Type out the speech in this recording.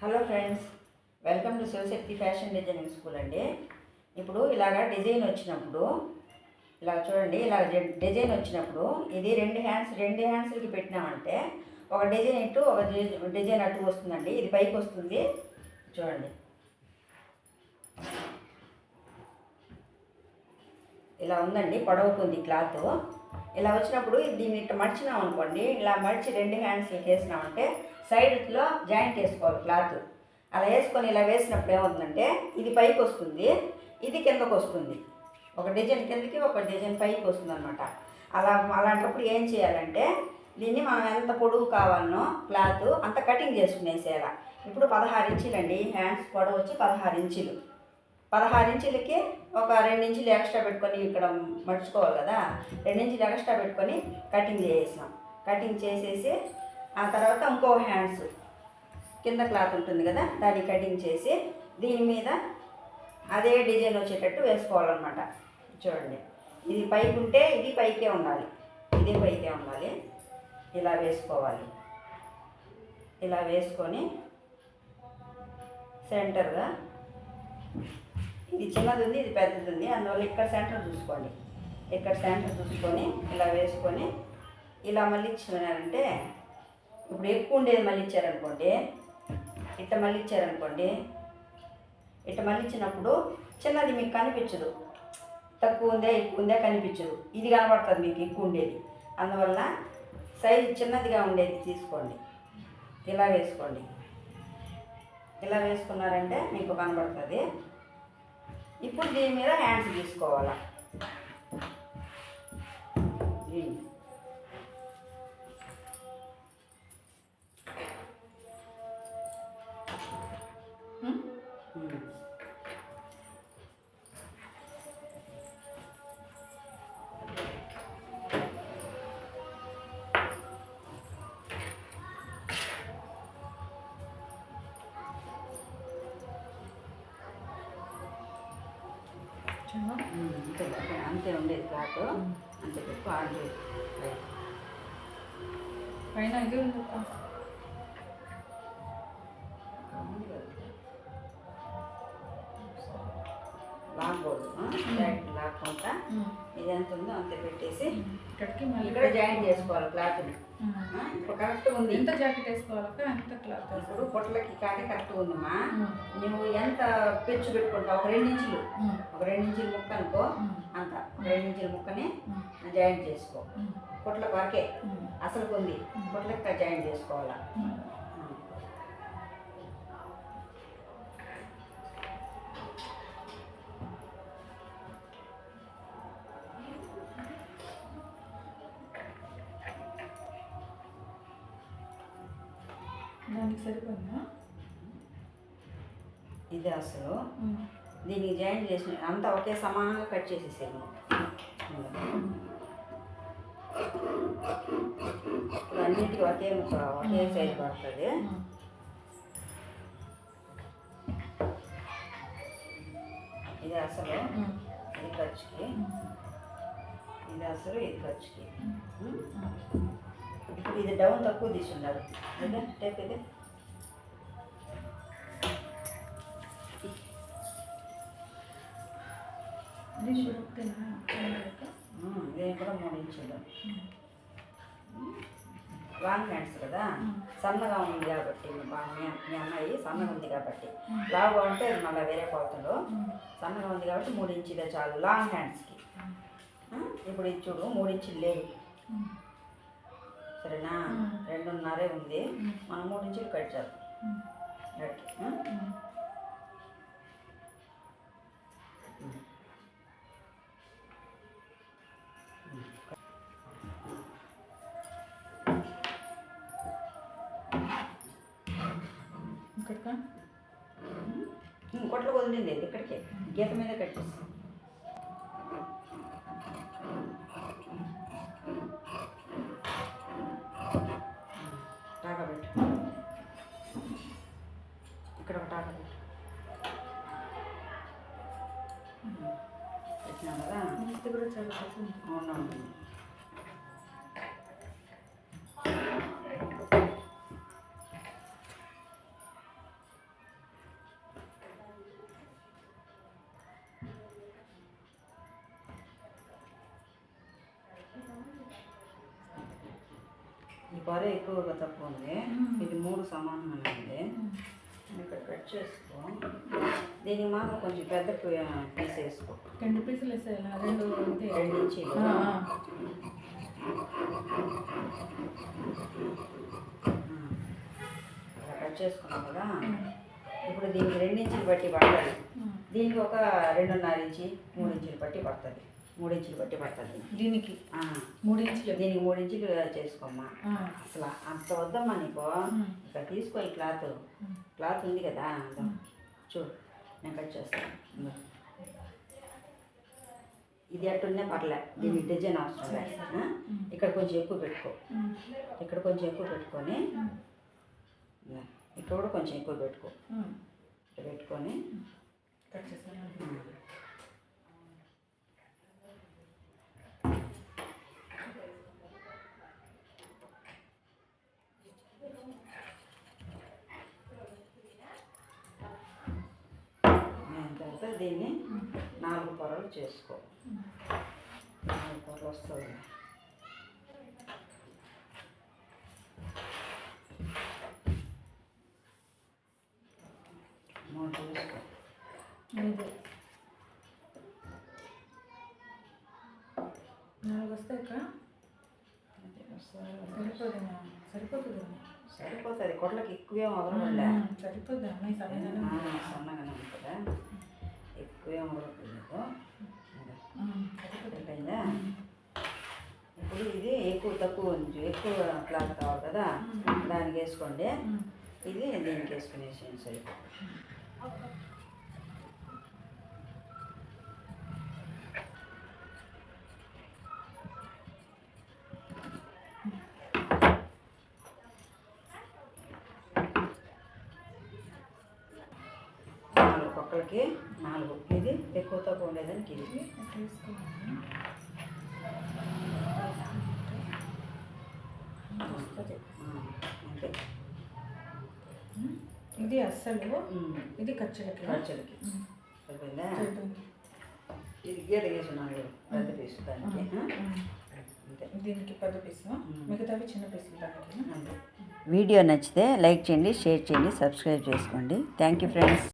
Hello friends, welcome to Shivashakti fashion designing school అండి. ఇప్పుడు ఇలాగ డిజైన్ వచ్చినప్పుడు ఇలా చూడండి, ఇలా డిజైన్ వచ్చినప్పుడు ఇది రెండు హ్యాండ్స్కి పెట్టినామంటే ఒక డిజైన్ ఇటు ఒక డిజైన్ అటు వస్తుందండి. ఇది పైకి వస్తుంది చూడండి. ఇలా ఉందండి, పొడవుతుంది క్లాత్. ఇలా వచ్చినప్పుడు దీన్ని ఇట్లా మడిచినాం అనుకోండి, ఇలా మడిచి రెండు హ్యాండ్స్కి వేసినామంటే సైడ్లో జాయింట్ వేసుకోవాలి క్లాత్. అలా వేసుకొని ఇలా వేసినప్పుడు ఏమవుతుందంటే ఇది పైకి వస్తుంది, ఇది కిందకు వస్తుంది. ఒక డిజైన్ కిందకి ఒక డిజైన్ పైకి వస్తుంది అనమాట. అలాంటప్పుడు ఏం చేయాలంటే దీన్ని మనం ఎంత పొడవు కావాలనో క్లాత్ అంత కటింగ్ చేసుకునేసేయాలి. ఇప్పుడు 16 ఇంచులు అండి, హ్యాండ్స్ పొడవు వచ్చి 16 ఇంచులు. 16 ఇంచులకి ఒక 2 ఇంచులు ఎక్స్ట్రా పెట్టుకొని ఇక్కడ మడుచుకోవాలి కదా, 2 ఇంచులు ఎక్స్ట్రా పెట్టుకొని కటింగ్ చేసేసాం. కటింగ్ చేసేసి ఆ తర్వాత ఇంకో హ్యాండ్స్ కింద క్లాత్ ఉంటుంది కదా, దాన్ని కటింగ్ చేసి దీని మీద అదే డిజైన్ వచ్చేటట్టు వేసుకోవాలన్నమాట. చూడండి, ఇది పైకి ఉంటే ఇది పైకే ఉండాలి, ఇది పైకే ఉండాలి. ఇలా వేసుకోవాలి. ఇలా వేసుకొని సెంటర్గా, ఇది చిన్నది ఉంది, ఇది పెద్దది ఉంది, అందువల్ల ఇక్కడ సెంటర్ చూసుకోండి. ఇక్కడ సెంటర్ చూసుకొని ఇలా వేసుకొని ఇలా మళ్ళీ ఇచ్చినారంటే, ఇప్పుడు ఎక్కువ ఉండేది మళ్ళీ ఇచ్చారనుకోండి, ఇట్లా మళ్ళీ ఇచ్చారనుకోండి, ఇట్లా మళ్ళీ ఇచ్చినప్పుడు చిన్నది మీకు కనిపించదు, తక్కువ ఉందే ఎక్కువ ఉందే కనిపించదు, ఇది కనబడుతుంది మీకు ఎక్కువ ఉండేది. అందువల్ల సైజు చిన్నదిగా ఉండేది తీసుకోండి. ఇలా వేసుకోండి. ఇలా వేసుకున్నారంటే మీకు కనబడుతుంది. ఇప్పుడు దీని మీద హ్యాండ్స్ తీసుకోవాలా. అంతే ఉండేది క్లాత్, అంతే పెట్టుకో. ఆడలేదు పైన ఇది ఉంది, లాగకూడదు. జాయింట్ లాక్కుంటా ఇది ఎంత ఉందో అంతే పెట్టేసి ఇక్కడికి మళ్ళీ ఇక్కడ జాయింట్ చేసుకోవాలి క్లాత్ని. ఇప్పుడు కరెక్ట్గా ఉంది. ఎంత జాకెట్ వేసుకోవాలక్క, ఎంత క్లాత్? ఇప్పుడు పొట్లకి కానీ కరెక్ట్గా ఉందమ్మా. నువ్వు ఎంత పెచ్చు పెట్టుకుంటావు, ఒక 2 ఇంచులు, ఒక 2 ఇంచుల ముక్క అనుకో, అంత 2 ఇంచుల ముక్కని జాయింట్ చేసుకో. పొట్లకు వరకే అసలు ఉంది, పొట్లకి జాయింట్ చేసుకోవాలా. దానికి సరిపోయిందా? ఇది అసలు దీనికి జాయింట్ చేసిన అంతా ఒకే సమానంగా కట్ చేసేసాను. అన్నిటికీ ఒకే సైజు పడుతుంది. ఇది అసలు ఇది ఖర్చుకి, ఇది అసలు ఇది ఖర్చుకి. ఇప్పుడు ఇది డౌన్ తక్కువ తీసున్నారు. అదే టేప్ ఇది దీని కూడా 3 ఇంచులు. లాంగ్ హ్యాండ్స్ కదా, సన్నగా ఉంది కాబట్టి మీ అమ్మాయి సన్నగా ఉంది కాబట్టి, లావుగా ఉంటే అది మళ్ళీ వేరే కొలతలు. సన్నగా ఉంది కాబట్టి 3 ఇంచులే చాలు లాంగ్ హ్యాండ్స్కి. ఇప్పుడు ఇది చూడు, 3 ఇంచులు లేవు, సరేనా? 2.5 ఉంది, మనం 3 ఇంచులు కట్ చేద్దాం. కొట్లు వదిలింది ఇక్కడికే, గీత మీద కట్ చేస్తాం. టాకా పెట్టు, ఇక్కడ ఒక టాకా పెట్టు. పెట్టినా కదా, ఇది కూడా చాలా అవునవును. పొర ఎక్కువగా తక్కువ ఉంది. ఇది 3 సమానంగా ఉంది. ఇక్కడ కట్ చేసుకో. దీనికి మాత్రం కొంచెం పెద్ద పీస్ వేసుకో. 2 పీసులు వేసేయాలి. 2 ఇంచీలు. ఇలా కట్ చేసుకున్నాం కదా. ఇప్పుడు దీనికి 2 ఇంచులు బట్టి పడుతుంది. దీనికి ఒక 2.5 ఇంచి 3 ఇంచులు బట్టి పడుతుంది. 3 ఇంచులు బట్టి పడుతుంది దీనికి. 3 ఇంచులు. దీనికి 3 ఇంచులు చేసుకోమ్మా. అసలు అంత వద్దమ్మా నీకు. ఇక్కడ తీసుకో ఈ క్లాత్ ఉంది కదా. చూడు నేను కట్ చేస్తాను. ఇది అట్టునే పర్లే. దీనికి డిజైన్ అవసరం లేదు. ఇక్కడ కొంచెం ఎక్కువ పెట్టుకో. ఇక్కడ కొంచెం ఎక్కువ పెట్టుకొని ఇక్కడ కూడా కొంచెం ఎక్కువ పెట్టుకో. ఇక్కడ పెట్టుకొని కట్ చేస్తాను. తర్వాత దీన్ని 4 పొరలు చేసుకో. 4 పొరలు వస్తుంది. మూడు చేసుకో. 4 వస్తాయి. సరిపోతుంది. కొట్లకి ఎక్కువే వదలకుండా. సరిపోద్ది అమ్మాయి. సన్నగానే ఉంటుందా? ఎక్కువే వదలకుండా. సరిపోయిందా? ఇప్పుడు ఇది ఎక్కువ తక్కువ ఉంది. ఎక్కువ క్లాత్ కావాలి కదా, దానికి వేసుకోండి. ఇది దీనికి వేసుకునేసి సరిపోతుంది. పక్కలకి 4. ఇది ఎక్కువ తక్కువ ఉండేదానికి ఇది అంతే. ఇది అస్సలు. ఇది ఖర్చులకి. సరిపోయిందా? ఇది గీత గీసున్నాను పెద్ద పీసు దానికి. అంతే. దీనికి పెద్ద పీసు, మిగతావి చిన్న పీసులు దానికి. వీడియో నచ్చితే లైక్ చేయండి, షేర్ చేయండి, సబ్స్క్రైబ్ చేసుకోండి. Thank you friends.